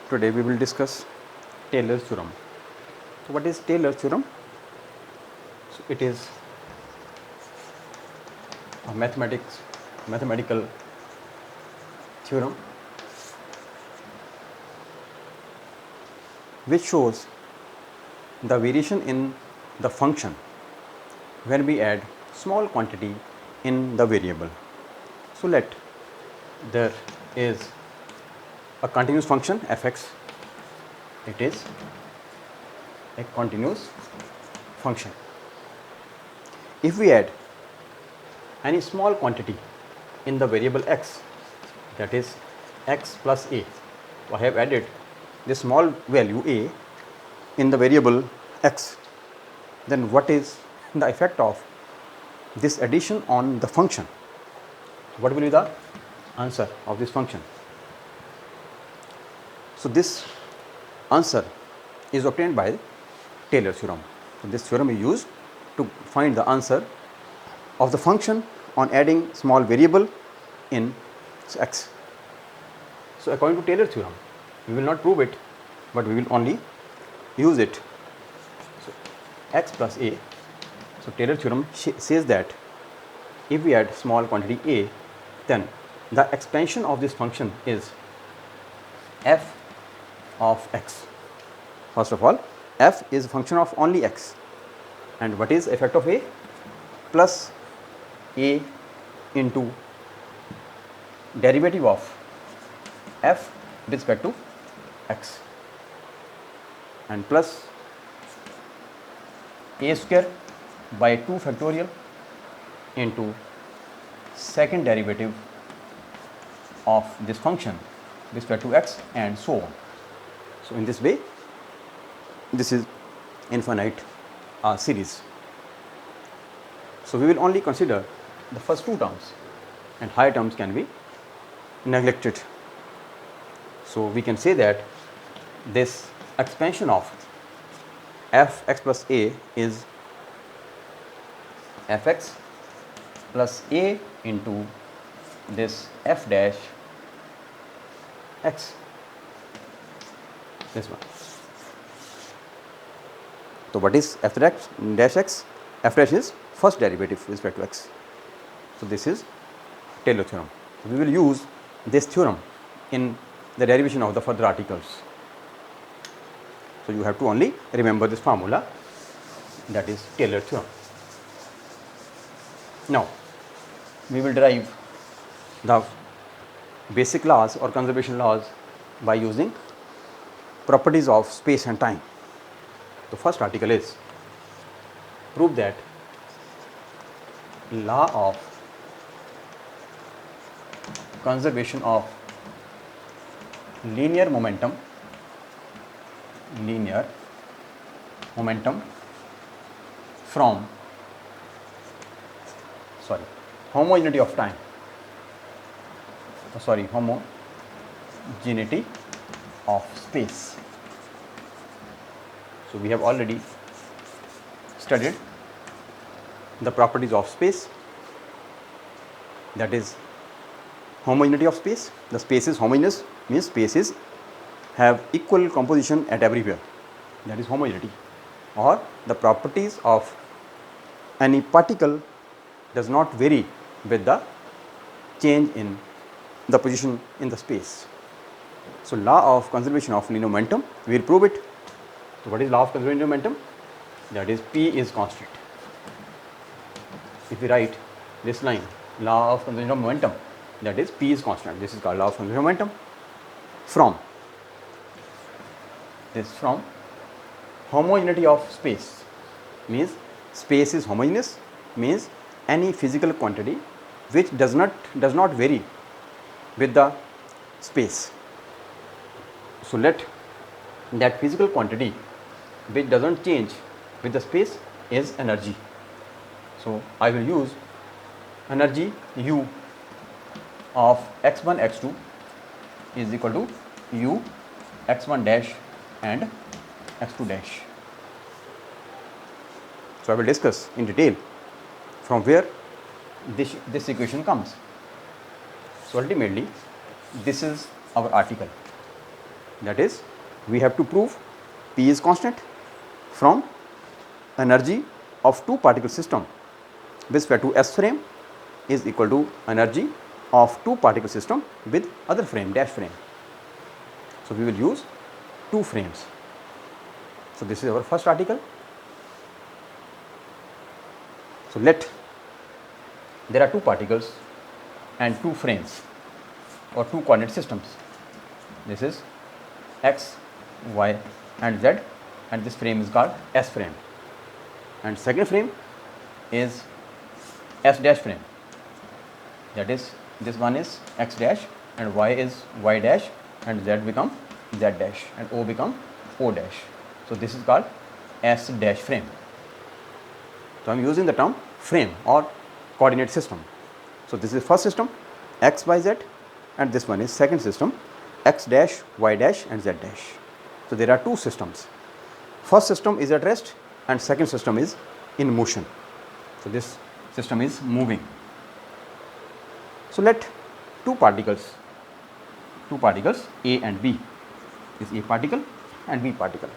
Today we will discuss Taylor's theorem. So what is Taylor's theorem? So it is a mathematical theorem which shows the variation in the function when we add small quantity in the variable. So let there is a continuous function f(x), it is a continuous function. If we add any small quantity in the variable x, that is x plus a, so I have added this small value a in the variable x, then what is the effect of this addition on the function? What will be the answer of this function? So this answer is obtained by Taylor's theorem. So this theorem is used to find the answer of the function on adding small variable in x. So according to Taylor's theorem, we will not prove it, but we will only use it. So x plus a. So Taylor's theorem says that if we add small quantity a, then the expansion of this function is f of x. First of all, f is a function of only x, and what is effect of a? Plus a into derivative of f with respect to x, and plus a square by 2 factorial into second derivative of this function with respect to x, and so on. So in this way, this is infinite series. So we will only consider the first two terms, and higher terms can be neglected. So we can say that this expansion of f(x) plus a is f(x) plus a into this f dash x, this one. So what is f dash x? F dash is first derivative with respect to x. So this is Taylor's theorem. So we will use this theorem in the derivation of the further articles. So you have to only remember this formula, that is Taylor's theorem. Now we will derive the basic laws or conservation laws by using properties of space and time. The first article is prove that law of conservation of linear momentum from homogeneity of time, homogeneity of space. So we have already studied the properties of space, that is homogeneity of space. The space is homogeneous, means spaces have equal composition at everywhere, that is homogeneity. Or the properties of any particle does not vary with the change in the position in the space. So law of conservation of linear momentum, we will prove it. So what is law of conservation of momentum? That is P is constant. If we write this line, law of conservation of momentum, that is P is constant. This is called law of conservation of momentum. From homogeneity of space, means space is homogeneous, means any physical quantity which does not vary with the space. So let that physical quantity which does not change with the space is energy. So I will use energy U of x1 x2 is equal to U x1 dash and x2 dash. So I will discuss in detail from where this equation comes. So ultimately this is our article. That is, we have to prove P is constant from energy of two particle system with respect to S frame is equal to energy of two particle system with other frame, dash frame. So, we will use two frames. So, this is our first article. So, there are two particles and two frames or two coordinate systems. This is x, y and z, and this frame is called S frame, and second frame is S dash frame. That is, this one is x dash and y is y dash and z become z dash and o become o dash. So, this is called S dash frame. So, I am using the term frame or coordinate system. So, this is first system x, y, z, and this one is second system x dash, y dash and z dash. So, there are two systems. First system is at rest and second system is in motion. So, this system is moving. So, let two particles A and B, is A particle and B particle,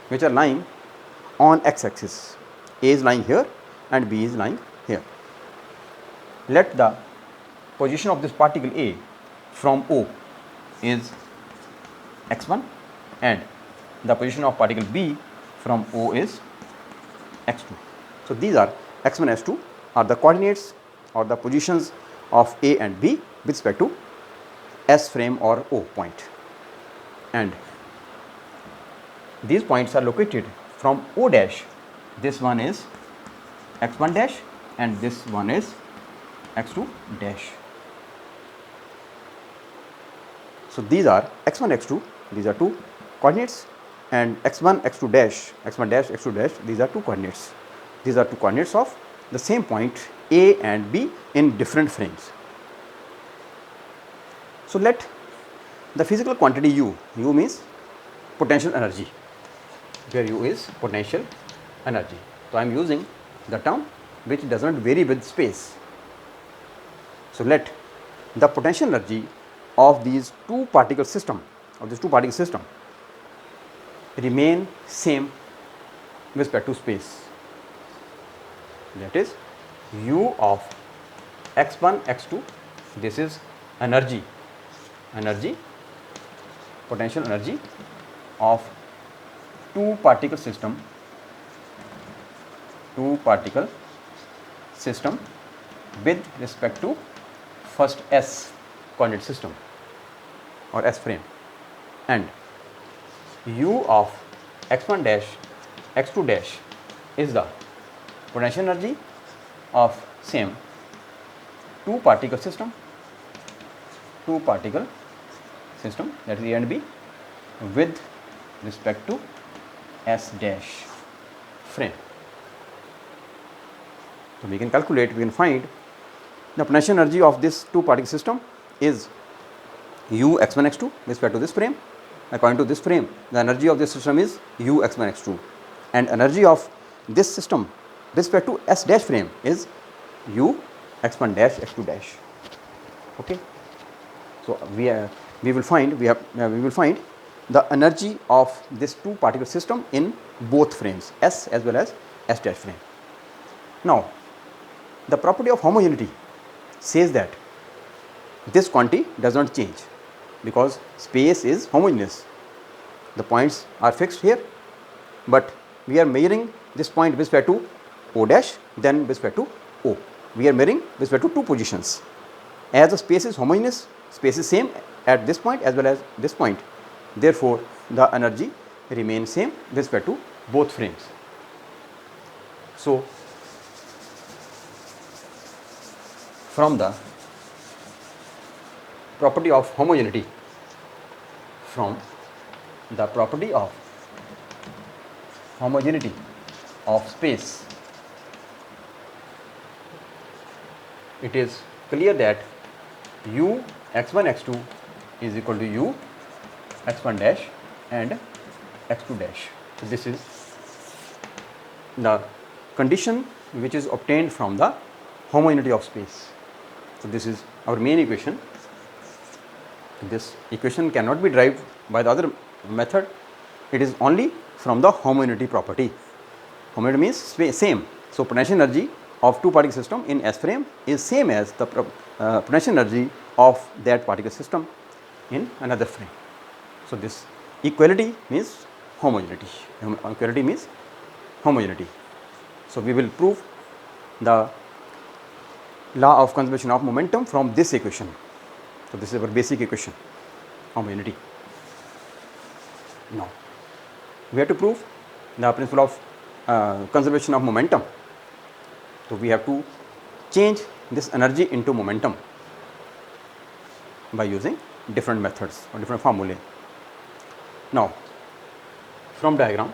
which are lying on x axis. A is lying here and B is lying here. Let the position of this particle A from O is x1 and the position of particle B from O is x2. So, these are x1, x2 are the coordinates or the positions of A and B with respect to S frame or O point, and these points are located from O dash. This one is x1 dash and this one is x2 dash. So, these are x1, x2, these are two coordinates, and x1, x2 dash, x1 dash, x2 dash, these are two coordinates. These are two coordinates of the same point A and B in different frames. So, let the physical quantity U means potential energy, where U is potential energy. So, I am using the term which does not vary with space. So, let the potential energy of these two particle system remain same with respect to space. That is, U of x1, x2, this is energy, potential energy of two particle system with respect to first S coordinate system or S frame, and U of x1 dash, x2 dash is the potential energy of same two particle system that is A and B with respect to S dash frame. So, we can find the potential energy of this two particle system is U x1 x2 with respect to this frame. According to this frame, the energy of this system is U x1 x2, and energy of this system with respect to S dash frame is U x1 dash, x2 dash. Okay. So, we will find the energy of this two particle system in both frames, S as well as S dash frame. Now, the property of homogeneity says that this quantity does not change because space is homogeneous. The points are fixed here, but we are measuring this point with respect to O dash, then with respect to O. We are measuring with respect to two positions. As the space is homogeneous, space is same at this point as well as this point. Therefore, the energy remains same with respect to both frames. So, from the property of homogeneity, of space, it is clear that U x1 x2 is equal to U x1 dash and x2 dash. So, this is the condition which is obtained from the homogeneity of space. So, this is our main equation. This equation cannot be derived by the other method. It is only from the homogeneity property. Homogeneity means same. So potential energy of two particle system in S frame is same as the potential energy of that particle system in another frame. So this equality means homogeneity. Equality means homogeneity. So we will prove the law of conservation of momentum from this equation. So this is our basic equation, homogeneity. Now we have to prove the principle of conservation of momentum. So we have to change this energy into momentum by using different methods or different formulae. Now from diagram,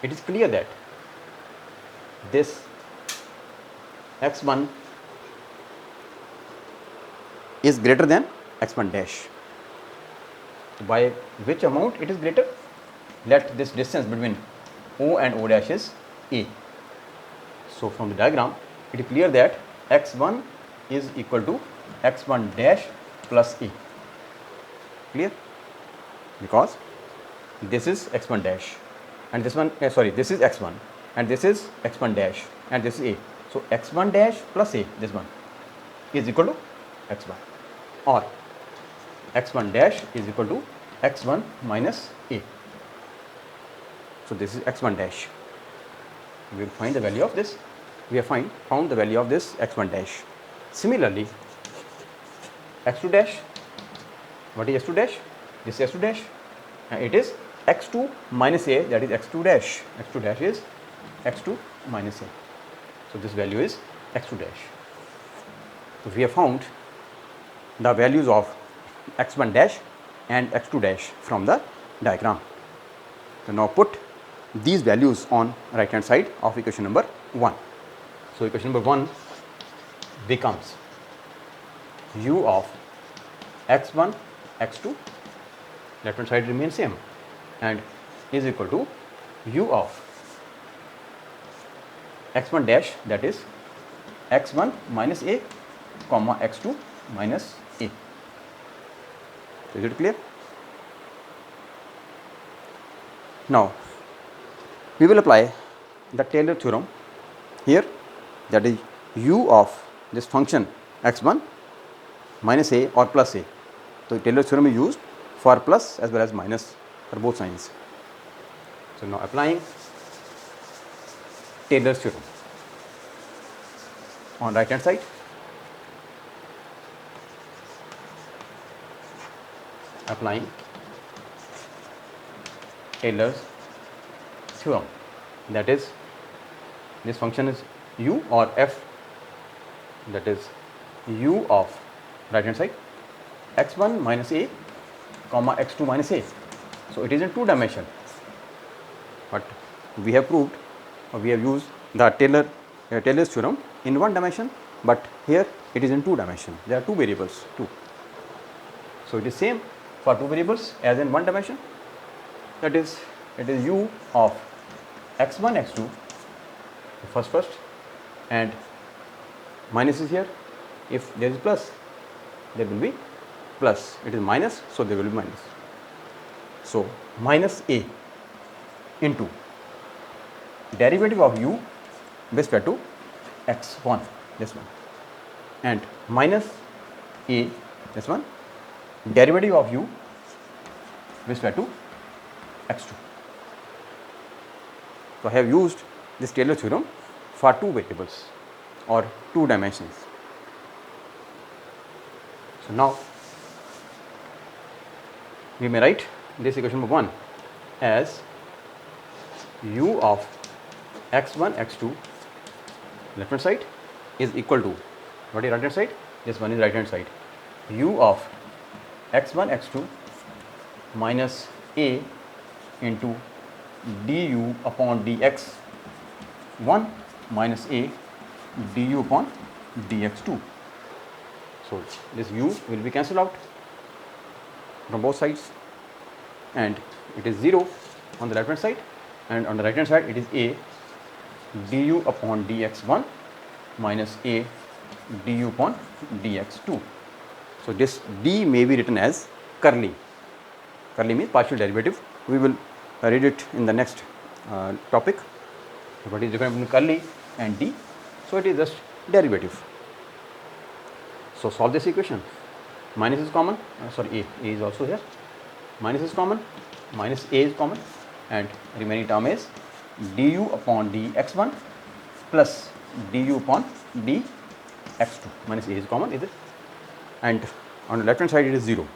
it is clear that this x1 is greater than x1 dash. By which amount it is greater? Let this distance between O and O dash is A. So from the diagram it is clear that x1 is equal to x1 dash plus A. Clear? Because this is x1 dash and this one this is x1 and this is x1 dash and this is A. So x1 dash plus A, this one, is equal to x1, or x1 dash is equal to x1 minus A. So this is x1 dash. We will find the value of this. We have found the value of this x1 dash. Similarly, x2 dash. What is x2 dash? This is x2 dash, and it is x2 minus A, that is x2 dash. x2 dash is x2 minus A. So this value is x2 dash. So we have found the values of x1 dash and x2 dash from the diagram. So now put these values on right hand side of equation number 1. So equation number 1 becomes u of x1 x2, left hand side remains same, and is equal to u of x1 dash, that is x1 minus A comma x2 minus A. Is it clear? Now we will apply the Taylor theorem here, that is u of this function x1 minus A or plus A. So Taylor theorem is used for plus as well as minus for both signs. So now applying Taylor's theorem on right hand side, applying Taylor's theorem, that is this function is u or f, that is u of right hand side x1 minus A comma x2 minus A. So it is in 2 dimension, but we have proved, or we have used the Taylor's theorem in 1 dimension, but here it is in 2 dimension. There are 2 variables too. So it is same for 2 variables as in 1 dimension, that is it is u of x1 x2 first and minus is here. If there is plus, there will be plus. It is minus, so there will be minus. So minus A into derivative of u with respect to x1, this one, and minus A, this one, derivative of u with respect to x2. So I have used this Taylor theorem for 2 variables or 2 dimensions. So now we may write this equation number 1 as u of x1 x2 left hand side is equal to, what is right hand side? This one is right hand side, u of x1 x2 minus A into du upon dx 1 minus A du upon dx2. So this u will be cancelled out from both sides, and it is 0 on the left hand side, and on the right hand side it is A du upon dx1 minus A du upon dx2. So this d may be written as curly. Curly means partial derivative. We will read it in the next topic. What is difference between curly and d? So it is just derivative. So solve this equation. Minus is common. Sorry, a is also here. Minus is common. Minus a is common, and remaining term is du upon dx1 plus du upon dx2. Minus a is common, is it? And on the left hand side it is 0,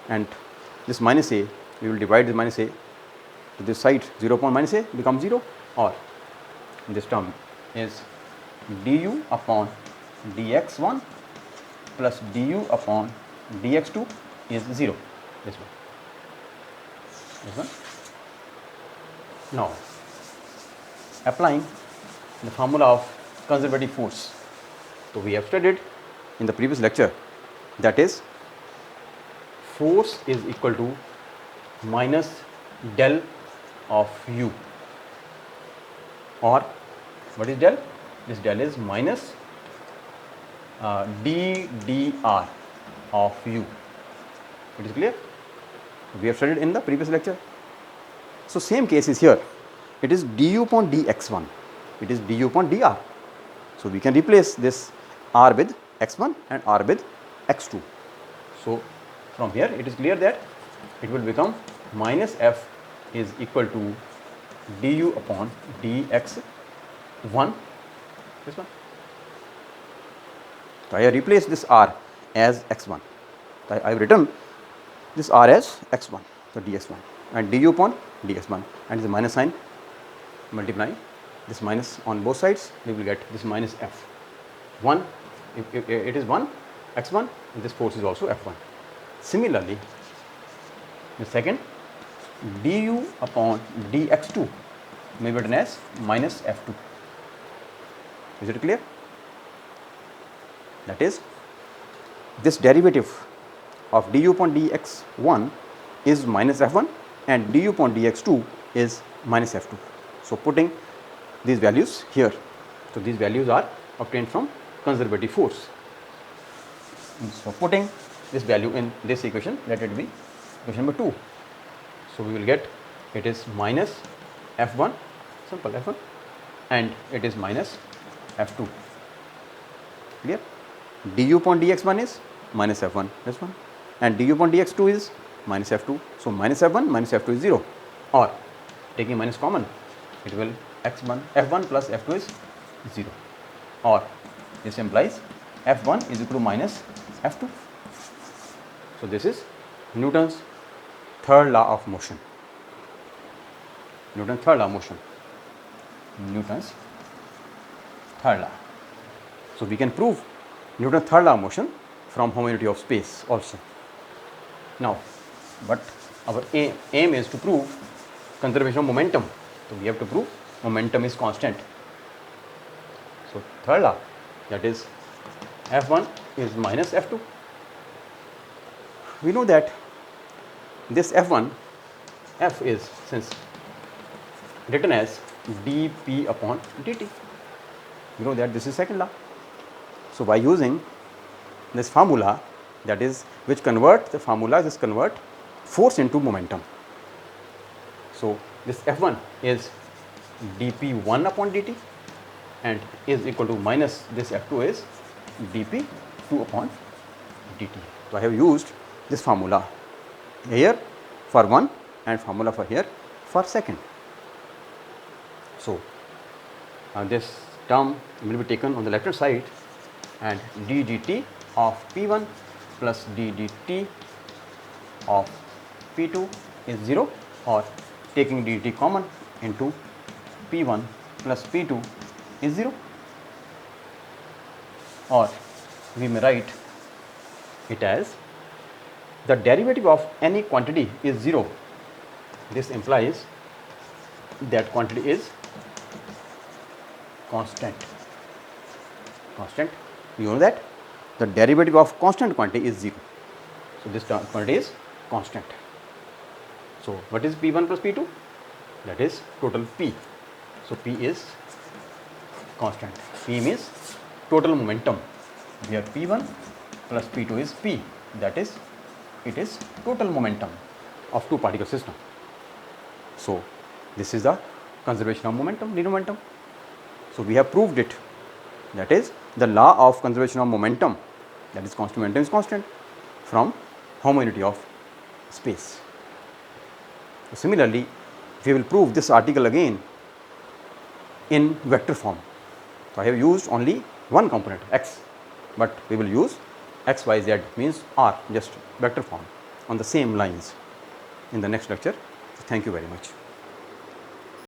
and this minus a, we will divide the minus a to this side. 0 upon minus a becomes 0, or this term is du upon dx1 plus du upon dx2 is 0. This one. This one. Now, applying the formula of conservative force. So we have studied in the previous lecture, that is, force is equal to minus del of u, or what is del? This del is minus ddr of u. It is clear? We have studied in the previous lecture. So same case is here. It is du upon dx1. It is du upon dr. So we can replace this r with x1 and r with x2. So from here it is clear that it will become minus f is equal to du upon dx1. This one. So I have replaced this r as x1. So I have written this r as x1, so dx1, and du upon dx1, and the minus sign multiplying this minus on both sides, we will get this minus f. 1, if it is 1 x1, and this force is also f1. Similarly, the second, du upon dx2 may be written as minus f2. Is it clear? That is, this derivative of du upon dx1 is minus f1 and du upon dx2 is minus f2. So putting these values here, so these values are obtained from conservative force. So putting this value in this equation, let it be equation number 2. So we will get, it is minus f1, simple f1, and it is minus f2. Clear? Du upon dx1 is minus f1, this one, and du upon dx2 is minus f2. So minus f1 minus f2 is 0, or taking minus common, it will x1 f1 plus f2 is 0, or this implies f1 is equal to minus f2. So this is Newton's third law of motion. Newton's third law of motion. Newton's third law. So we can prove Newton's third law of motion from homogeneity of space also. Now, but our aim is to prove conservation of momentum. So we have to prove momentum is constant. So third law, that is f1 is minus f2. We know that this f1, f is since written as dp upon dt. We know that this is second law. So by using this formula, that is, which convert the formula, just convert force into momentum. So this f1 is dp1 upon dt and is equal to minus this f2 is dp2 upon dt. So I have used this formula here for 1 and formula for here for second. So this term will be taken on the left hand side, and d dt of p1 plus d dt of p2 is 0, or taking dt common into p1 plus p2 is 0, or we may write it as the derivative of any quantity is 0. This implies that quantity is constant. Constant, you know that the derivative of constant quantity is 0. So this quantity is constant. So what is p1 plus p2? That is total p. So p is constant. P means total momentum, where P1 plus P2 is P, that is, it is total momentum of two particle system. So this is the conservation of momentum, d momentum. So we have proved it, that is the law of conservation of momentum, that is constant momentum is constant from homogeneity of space. So similarly, we will prove this article again in vector form. So I have used only one component x, but we will use x, y, z means r, just vector form on the same lines in the next lecture. So thank you very much.